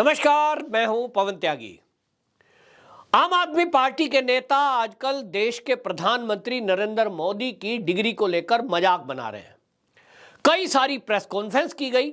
नमस्कार, मैं हूं पवन त्यागी। आम आदमी पार्टी के नेता आजकल देश के प्रधानमंत्री नरेंद्र मोदी की डिग्री को लेकर मजाक बना रहे हैं। कई सारी प्रेस कॉन्फ्रेंस की गई,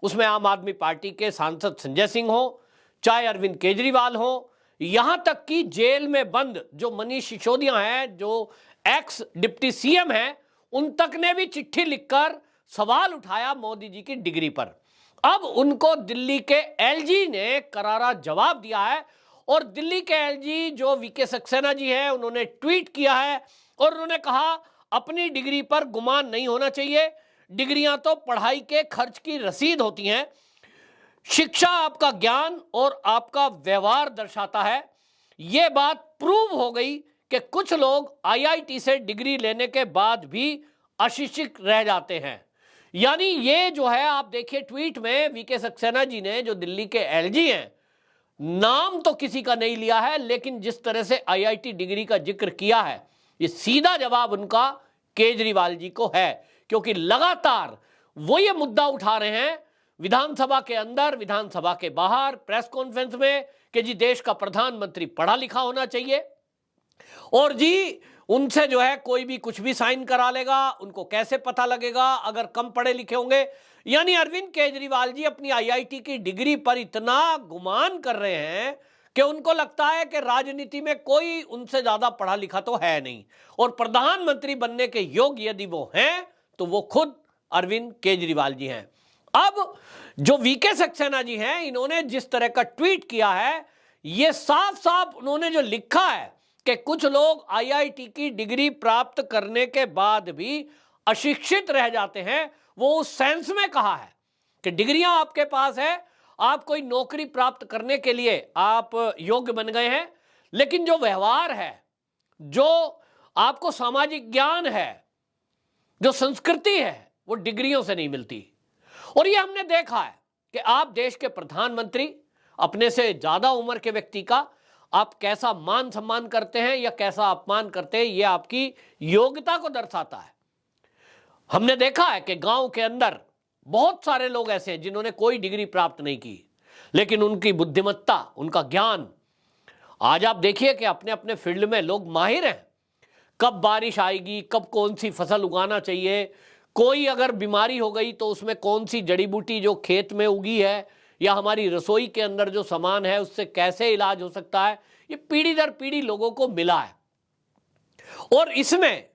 उसमें आम आदमी पार्टी के सांसद संजय सिंह हो, चाहे अरविंद केजरीवाल हो, यहां तक कि जेल में बंद जो मनीष सिसोदिया हैं, जो एक्स डिप्टी सीएम हैं, उन तक ने भी चिट्ठी लिखकर सवाल उठाया मोदी जी की डिग्री पर। अब उनको दिल्ली के एलजी ने करारा जवाब दिया है और दिल्ली के एलजी जो वीके सक्सेना जी हैं, उन्होंने ट्वीट किया है और उन्होंने कहा अपनी डिग्री पर गुमान नहीं होना चाहिए। डिग्रियां तो पढ़ाई के खर्च की रसीद होती हैं। शिक्षा आपका ज्ञान और आपका व्यवहार दर्शाता है। यह बात प्रूव हो गई कि कुछ लोग आईआईटी से डिग्री लेने के बाद भी अशिक्षित रह जाते हैं। यानी ये जो है, आप देखिए ट्वीट में वीके सक्सेना जी ने, जो दिल्ली के एलजी हैं, नाम तो किसी का नहीं लिया है, लेकिन जिस तरह से आईआईटी डिग्री का जिक्र किया है, ये सीधा जवाब उनका केजरीवाल जी को है, क्योंकि लगातार वो ये मुद्दा उठा रहे हैं विधानसभा के अंदर, विधानसभा के बाहर, प्रेस कॉन्फ्रेंस में कि जी देश का प्रधानमंत्री पढ़ा लिखा होना चाहिए और जी उनसे जो है कोई भी कुछ भी साइन करा लेगा, उनको कैसे पता लगेगा अगर कम पढ़े लिखे होंगे। यानी अरविंद केजरीवाल जी अपनी आईआईटी की डिग्री पर इतना गुमान कर रहे हैं कि उनको लगता है कि राजनीति में कोई उनसे ज्यादा पढ़ा लिखा तो है नहीं और प्रधानमंत्री बनने के योग्य यदि वो हैं तो वो खुद अरविंद केजरीवाल जी हैं। अब जो वीके सक्सेना जी हैं, इन्होंने जिस तरह का ट्वीट किया है, ये साफ साफ उन्होंने जो लिखा है कि कुछ लोग आईआईटी की डिग्री प्राप्त करने के बाद भी अशिक्षित रह जाते हैं, वो उस सेंस में कहा है कि डिग्रियां आपके पास है, आप कोई नौकरी प्राप्त करने के लिए आप योग्य बन गए हैं, लेकिन जो व्यवहार है, जो आपको सामाजिक ज्ञान है, जो संस्कृति है, वो डिग्रियों से नहीं मिलती। और ये हमने देखा है कि आप देश के प्रधानमंत्री, अपने से ज्यादा उम्र के व्यक्ति का आप कैसा मान सम्मान करते हैं या कैसा अपमान करते हैं, ये आपकी योग्यता को दर्शाता है। हमने देखा है कि गांव के अंदर बहुत सारे लोग ऐसे हैं जिन्होंने कोई डिग्री प्राप्त नहीं की, लेकिन उनकी बुद्धिमत्ता, उनका ज्ञान, आज आप देखिए कि अपने अपने फील्ड में लोग माहिर हैं। कब बारिश आएगी, कब कौन सी फसल उगाना चाहिए, कोई अगर बीमारी हो गई तो उसमें कौन सी जड़ी बूटी जो खेत में उगी है या हमारी रसोई के अंदर जो सामान है उससे कैसे इलाज हो सकता है, ये पीढ़ी दर पीढ़ी लोगों को मिला है। और इसमें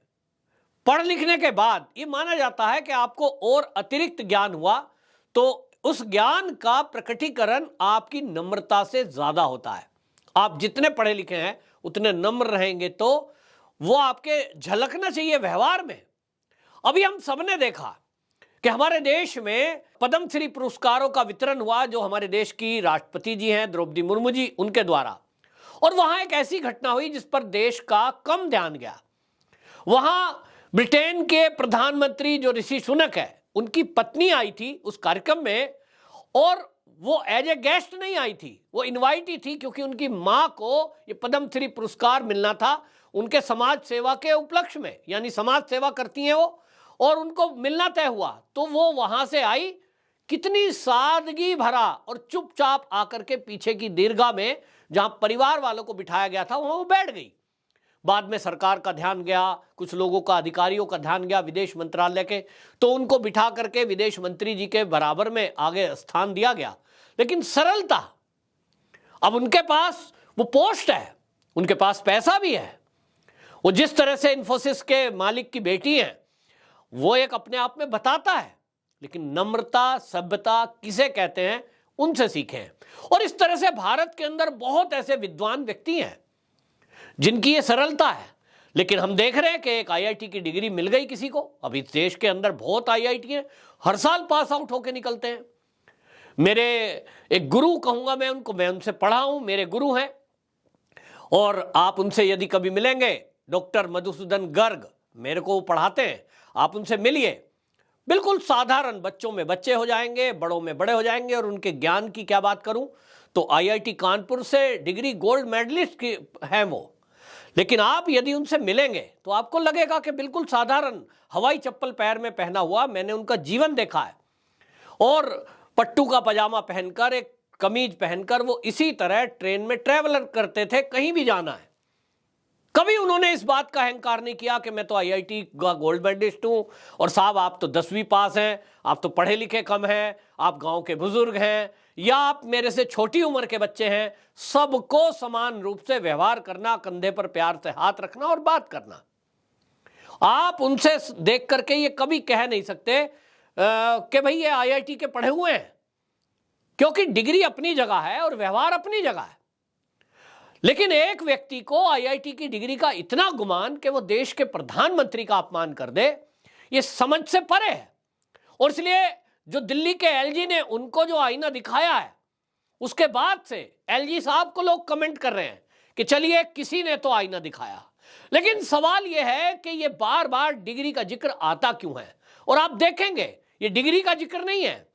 पढ़ लिखने के बाद ये माना जाता है कि आपको और अतिरिक्त ज्ञान हुआ तो उस ज्ञान का प्रकटीकरण आपकी नम्रता से ज्यादा होता है। आप जितने पढ़े लिखे हैं उतने नम्र रहेंगे तो वो आपके झलकना चाहिए व्यवहार में। अभी हम सबने देखा कि हमारे देश में पद्म श्री पुरस्कारों का वितरण हुआ, जो हमारे देश की राष्ट्रपति जी हैं द्रौपदी मुर्मू जी, उनके द्वारा। और वहां एक ऐसी घटना हुई जिस पर देश का कम ध्यान गया। वहां ब्रिटेन के प्रधानमंत्री जो ऋषि सुनक है, उनकी पत्नी आई थी उस कार्यक्रम में और वो एज ए गेस्ट नहीं आई थी, वो इनवाइट ही थी, क्योंकि उनकी मां को ये पद्म श्री पुरस्कार मिलना था उनके समाज सेवा के उपलक्ष्य में, यानी समाज सेवा करती हैं वो, और उनको मिलना तय हुआ तो वो वहां से आई। कितनी सादगी भरा और चुपचाप आकर के पीछे की दीर्घा में जहां परिवार वालों को बिठाया गया था वहां वो बैठ गई। बाद में सरकार का ध्यान गया, कुछ लोगों का, अधिकारियों का ध्यान गया विदेश मंत्रालय के, तो उनको बिठा करके विदेश मंत्री जी के बराबर में आगे स्थान दिया गया। लेकिन सरलता, अब उनके पास वो पोस्ट है, उनके पास पैसा भी है, वो जिस तरह से इन्फोसिस के मालिक की बेटी है वो एक अपने आप में बताता है। लेकिन नम्रता, सभ्यता किसे कहते हैं, उनसे सीखें। और इस तरह से भारत के अंदर बहुत ऐसे विद्वान व्यक्ति हैं जिनकी ये सरलता है। लेकिन हम देख रहे हैं कि एक आईआईटी की डिग्री मिल गई किसी को। अभी इस देश के अंदर बहुत आईआईटी हैं, हर साल पास आउट होकर निकलते हैं। मेरे एक गुरु कहूंगा मैं उनको, मैं उनसे पढ़ा हूं, मेरे गुरु हैं, और आप उनसे यदि कभी मिलेंगे, डॉक्टर मधुसूदन गर्ग मेरे को पढ़ाते हैं, आप उनसे मिलिए। बिल्कुल साधारण बच्चों में बच्चे हो जाएंगे, बड़ों में बड़े हो जाएंगे। और उनके ज्ञान की क्या बात करूं, तो आईआईटी कानपुर से डिग्री गोल्ड मेडलिस्ट की हैं वो। लेकिन आप यदि उनसे मिलेंगे तो आपको लगेगा कि बिल्कुल साधारण हवाई चप्पल पैर में पहना हुआ, मैंने उनका जीवन देखा है, और पट्टू का पजामा पहनकर एक कमीज पहनकर वो इसी तरह ट्रेन में ट्रेवलर करते थे, कहीं भी जाना है। कभी उन्होंने इस बात का अहंकार नहीं किया कि मैं तो आईआईटी का गोल्ड मेडलिस्ट हूं और साहब आप तो 10वीं पास हैं, आप तो पढ़े लिखे कम हैं, आप गांव के बुजुर्ग हैं या आप मेरे से छोटी उम्र के बच्चे हैं। सबको समान रूप से व्यवहार करना, कंधे पर प्यार से हाथ रखना और बात करना। आप उनसे देख करके ये कभी कह नहीं सकते कि भाई ये आईआईटी के पढ़े हुए हैं, क्योंकि डिग्री अपनी जगह है और व्यवहार अपनी जगह है। लेकिन एक व्यक्ति को आईआईटी की डिग्री का इतना गुमान कि वो देश के प्रधानमंत्री का अपमान कर दे, ये समझ से परे है। और इसलिए जो दिल्ली के एलजी ने उनको जो आईना दिखाया है, उसके बाद से एलजी साहब को लोग कमेंट कर रहे हैं कि चलिए किसी ने तो आईना दिखाया। लेकिन सवाल यह है कि ये बार बार डिग्री का जिक्र आता क्यों है। और आप देखेंगे ये डिग्री का जिक्र नहीं है,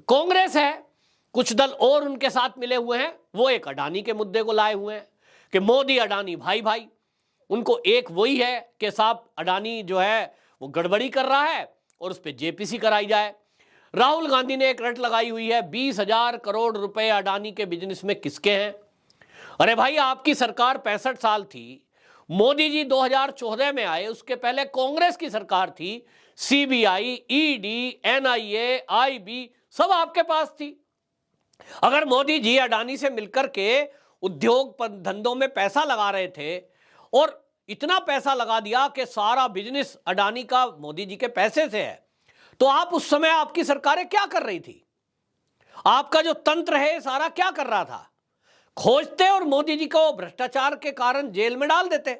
कांग्रेस है, कुछ दल और उनके साथ मिले हुए हैं, वो एक अडानी के मुद्दे को लाए हुए हैं कि मोदी अडानी भाई भाई। उनको एक वही है कि साहब अडानी जो है वो गड़बड़ी कर रहा है और उस पर जेपीसी कराई जाए। राहुल गांधी ने एक रट लगाई हुई है 20,000 करोड़ रुपए अडानी के बिजनेस में किसके हैं। अरे भाई आपकी सरकार 65 साल थी, मोदी जी 2014 में आए, उसके पहले कांग्रेस की सरकार थी, सीबीआई, ईडी, एनआईए, आईबी सब आपके पास थी। अगर मोदी जी अडानी से मिलकर के उद्योग धंधों में पैसा लगा रहे थे और इतना पैसा लगा दिया कि सारा बिजनेस अडानी का मोदी जी के पैसे से है, तो आप उस समय आपकी सरकारें क्या कर रही थी? आपका जो तंत्र है सारा क्या कर रहा था? खोजते और मोदी जी को भ्रष्टाचार के कारण जेल में डाल देते।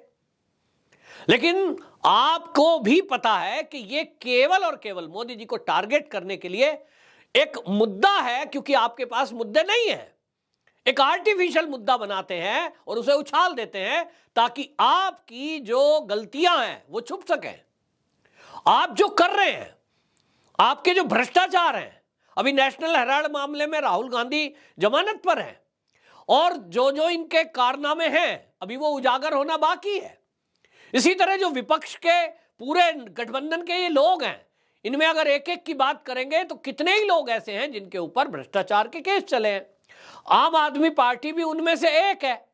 लेकिन आपको भी पता है कि ये केवल और केवल मोदी जी को टारगेट करने के लिए एक मुद्दा है, क्योंकि आपके पास मुद्दे नहीं है। एक आर्टिफिशियल मुद्दा बनाते हैं और उसे उछाल देते हैं ताकि आपकी जो गलतियां हैं वो छुप सकें। आप जो कर रहे हैं, आपके जो भ्रष्टाचार हैं, अभी नेशनल हेराल्ड मामले में राहुल गांधी जमानत पर हैं और जो जो इनके कारनामे हैं अभी वो उजागर होना बाकी है। इसी तरह जो विपक्ष के पूरे गठबंधन के ये लोग हैं, इनमें अगर एक एक की बात करेंगे तो कितने ही लोग ऐसे हैं जिनके ऊपर भ्रष्टाचार के केस चले हैं। आम आदमी पार्टी भी उनमें से एक है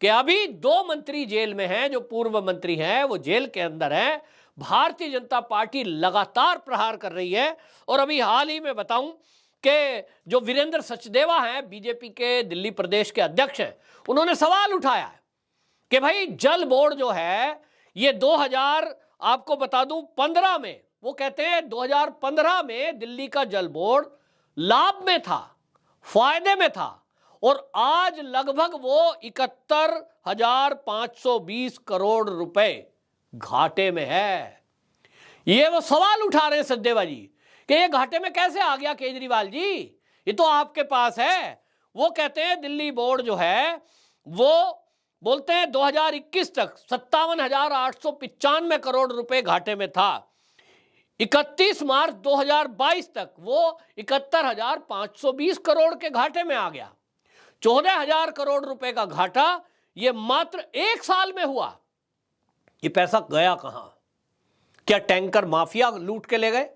कि अभी 2 मंत्री जेल में हैं, जो पूर्व मंत्री हैं वो जेल के अंदर हैं। भारतीय जनता पार्टी लगातार प्रहार कर रही है। और अभी हाल ही में बताऊं कि जो वीरेंद्र सचदेवा हैं, बीजेपी के दिल्ली प्रदेश के अध्यक्ष हैं, उन्होंने सवाल उठाया है कि भाई जल बोर्ड जो है ये 2000 आपको बता दूं 15 में, वो कहते हैं 2015 में दिल्ली का जल बोर्ड लाभ में था, फायदे में था और आज लगभग वो 71,520 करोड़ रुपए घाटे में है। ये वो सवाल उठा रहे हैं सचदेवा जी कि ये घाटे में कैसे आ गया केजरीवाल जी, ये तो आपके पास है। वो कहते हैं दिल्ली बोर्ड जो है वो बोलते हैं 2021 तक 57,895 करोड़ रुपए घाटे में था। 31 मार्च 2022 तक वो 71,520 करोड़ के घाटे में आ गया। 14,000 करोड़ रुपए का घाटा ये मात्र 1 साल में हुआ। ये पैसा गया कहां? क्या टैंकर माफिया लूट के ले गए?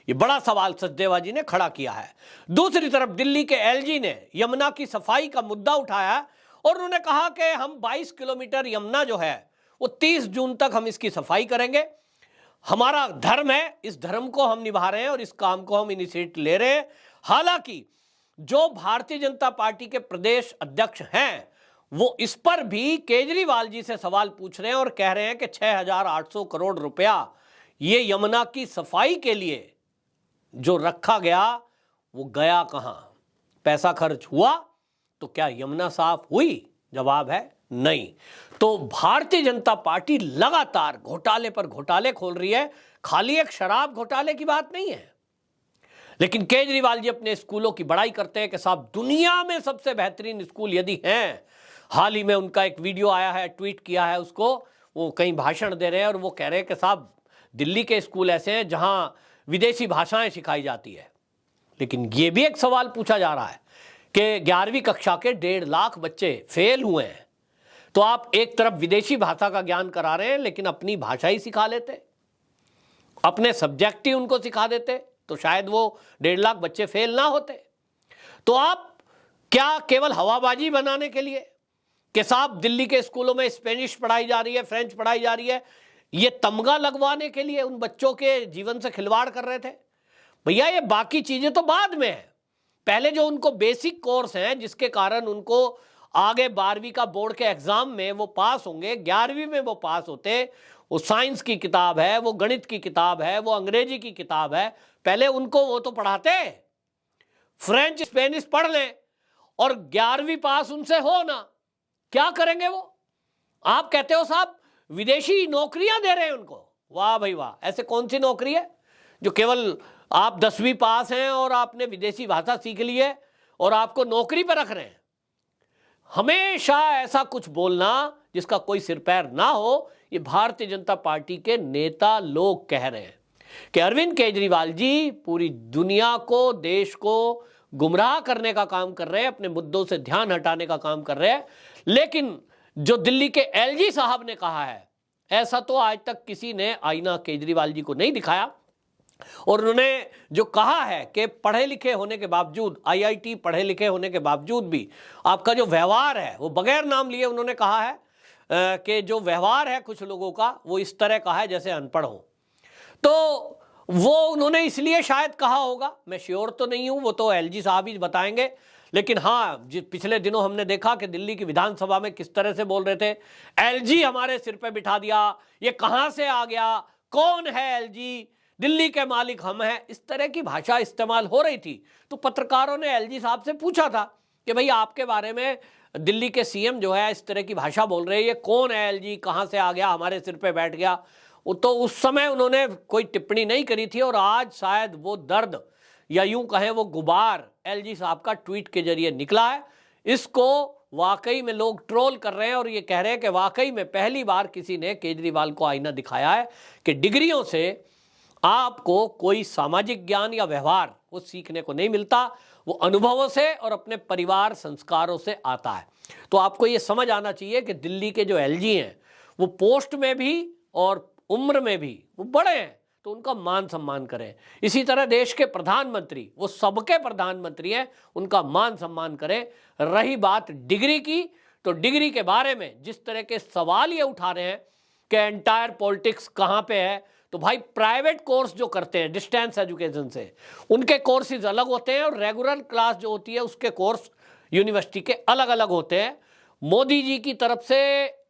ये बड़ा सवाल सचदेवा जी ने खड़ा किया है। दूसरी तरफ दिल्ली के एलजी ने यमुना की सफाई का मुद्दा उठाया और उन्होंने कहा कि हम 22 किलोमीटर यमुना जो है वो 30 जून तक हम इसकी सफाई करेंगे। हमारा धर्म है, इस धर्म को हम निभा रहे हैं और इस काम को हम इनिशिएटिव ले रहे हैं। हालांकि जो भारतीय जनता पार्टी के प्रदेश अध्यक्ष हैं वो इस पर भी केजरीवाल जी से सवाल पूछ रहे हैं और कह रहे हैं कि 6,800 करोड़ रुपया ये यमुना की सफाई के लिए जो रखा गया वो गया कहां? पैसा खर्च हुआ तो क्या यमुना साफ हुई? जवाब है नहीं। तो भारतीय जनता पार्टी लगातार घोटाले पर घोटाले खोल रही है। खाली एक शराब घोटाले की बात नहीं है, लेकिन केजरीवाल जी अपने स्कूलों की बड़ाई करते हैं कि साहब दुनिया में सबसे बेहतरीन स्कूल यदि हैं। हाल ही में उनका एक वीडियो आया है, ट्वीट किया है उसको, वो कहीं भाषण दे रहे हैं और वो कह रहे हैं कि साहब दिल्ली के स्कूल ऐसे हैं जहां विदेशी भाषाएं सिखाई जाती है। लेकिन ये भी एक सवाल पूछा जा रहा है कि 11वीं कक्षा के 1.5 लाख बच्चे फेल हुए हैं, तो आप एक तरफ विदेशी भाषा का ज्ञान करा रहे हैं लेकिन अपनी भाषा ही सिखा लेते, अपने सब्जेक्ट ही उनको सिखा देते, तो शायद वो 1.5 लाख बच्चे फेल ना होते। तो आप क्या केवल हवाबाजी बनाने के लिए कि साहब दिल्ली के स्कूलों में स्पेनिश पढ़ाई जा रही है, फ्रेंच पढ़ाई जा रही है, ये तमगा लगवाने के लिए उन बच्चों के जीवन से खिलवाड़ कर रहे थे? भैया ये बाकी चीजें तो बाद में है, पहले जो उनको बेसिक कोर्स हैं जिसके कारण उनको आगे 12वीं का बोर्ड के एग्जाम में वो पास होंगे, 11वीं में वो पास होते, वो साइंस की किताब है, वो गणित की किताब है, वो अंग्रेजी की किताब है, पहले उनको वो तो पढ़ाते। फ्रेंच स्पेनिश पढ़ लें और 11वीं पास उनसे हो ना, क्या करेंगे वो? आप कहते हो साहब विदेशी नौकरियां दे रहे हैं उनको, वाह भाई वाह, ऐसे कौन सी नौकरी है जो केवल आप 10वीं पास हैं और आपने विदेशी भाषा सीख ली है और आपको नौकरी पर रख रहे हैं? हमेशा ऐसा कुछ बोलना जिसका कोई सिर पैर ना हो, ये भारतीय जनता पार्टी के नेता लोग कह रहे हैं कि अरविंद केजरीवाल जी पूरी दुनिया को, देश को गुमराह करने का काम कर रहे हैं, अपने मुद्दों से ध्यान हटाने का काम कर रहे हैं। लेकिन जो दिल्ली के एलजी साहब ने कहा है, ऐसा तो आज तक किसी ने आईना केजरीवाल जी को नहीं दिखाया। और उन्होंने जो कहा है कि पढ़े लिखे होने के बावजूद, आईआईटी पढ़े लिखे होने के बावजूद भी आपका जो व्यवहार है, वो बगैर नाम लिए उन्होंने कहा है कि जो व्यवहार है कुछ लोगों का वो इस तरह का है जैसे अनपढ़ हो। तो वो उन्होंने इसलिए शायद कहा होगा, मैं श्योर तो नहीं हूं, वो तो एलजी साहब ही बताएंगे। लेकिन हाँ, पिछले दिनों हमने देखा कि दिल्ली की विधानसभा में किस तरह से बोल रहे थे, एलजी हमारे सिर पे बिठा दिया, ये कहां से आ गया, कौन है एलजी, दिल्ली के मालिक हम हैं, इस तरह की भाषा इस्तेमाल हो रही थी। तो पत्रकारों ने एलजी साहब से पूछा था कि भाई आपके बारे में दिल्ली के सीएम जो है इस तरह की भाषा बोल रहे हैं, ये कौन है एलजी, कहां से आ गया, हमारे सिर पे बैठ गया। तो उस समय उन्होंने कोई टिप्पणी नहीं करी थी और आज शायद वो दर्द या यूं कहें वो गुबार एलजी साहब का ट्वीट के जरिए निकला है। इसको वाकई में लोग ट्रोल कर रहे हैं और ये कह रहे हैं कि वाकई में पहली बार किसी ने केजरीवाल को आईना दिखाया है कि डिग्रियों से आपको कोई सामाजिक ज्ञान या व्यवहार वो सीखने को नहीं मिलता, वो अनुभवों से और अपने परिवार संस्कारों से आता है। तो आपको ये समझ आना चाहिए कि दिल्ली के जो एलजी हैं वो पोस्ट में भी और उम्र में भी वो बड़े हैं, तो उनका मान सम्मान करें। इसी तरह देश के प्रधानमंत्री, वो सबके प्रधानमंत्री हैं, उनका मान सम्मान करें। रही बात डिग्री की, तो डिग्री के बारे में जिस तरह के सवाल ये उठा रहे हैं कि एंटायर पॉलिटिक्स कहाँ पे है, तो भाई प्राइवेट कोर्स जो करते हैं डिस्टेंस एजुकेशन से, उनके कोर्सेज अलग होते हैं और रेगुलर क्लास जो होती है उसके कोर्स यूनिवर्सिटी के अलग अलग होते हैं। मोदी जी की तरफ से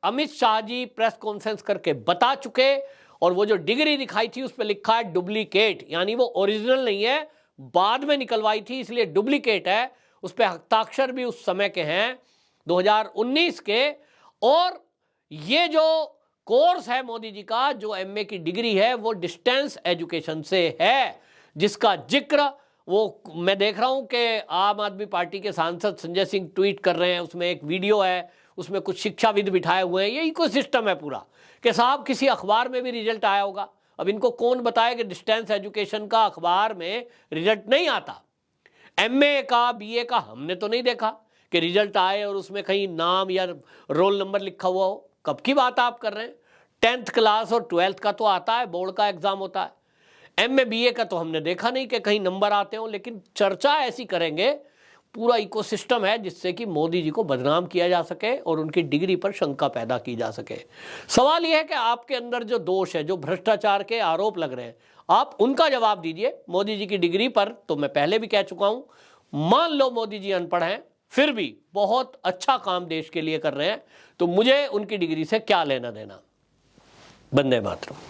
अमित शाह जी प्रेस कॉन्फ्रेंस करके बता चुके, और वो जो डिग्री दिखाई थी उस पर लिखा है डुप्लीकेट, यानी वो ओरिजिनल नहीं है, बाद में निकलवाई थी इसलिए डुप्लीकेट है। उस पर हस्ताक्षर भी उस समय के हैं 2019 के। और ये जो कोर्स है मोदी जी का, जो एमए की डिग्री है, वो डिस्टेंस एजुकेशन से है, जिसका जिक्र वो मैं देख रहा हूं कि आम आदमी पार्टी के सांसद संजय सिंह ट्वीट कर रहे हैं। उसमें एक वीडियो है, उसमें कुछ शिक्षाविद बिठाए हुए हैं। ये इकोसिस्टम है पूरा कि साहब किसी अखबार में भी रिजल्ट आया होगा। अब इनको कौन बताए कि डिस्टेंस एजुकेशन का अखबार में रिजल्ट नहीं आता। एमए का, बीए का हमने तो नहीं देखा कि रिजल्ट आए और उसमें कहीं नाम या रोल नंबर लिखा हुआ हो। कब की बात आप कर रहे हैं? 10th क्लास और 12th का तो आता है, बोर्ड का एग्जाम होता है। एमए बीए का तो हमने देखा नहीं कि कहीं नंबर आते हो। लेकिन चर्चा ऐसी करेंगे, पूरा इकोसिस्टम है जिससे कि मोदी जी को बदनाम किया जा सके और उनकी डिग्री पर शंका पैदा की जा सके। सवाल यह है कि आपके अंदर जो दोष है, जो भ्रष्टाचार के आरोप लग रहे हैं, आप उनका जवाब दीजिए। मोदी जी की डिग्री पर तो मैं पहले भी कह चुका हूं, मान लो मोदी जी अनपढ़ हैं, फिर भी बहुत अच्छा काम देश के लिए कर रहे हैं, तो मुझे उनकी डिग्री से क्या लेना देना। वंदे मातरम।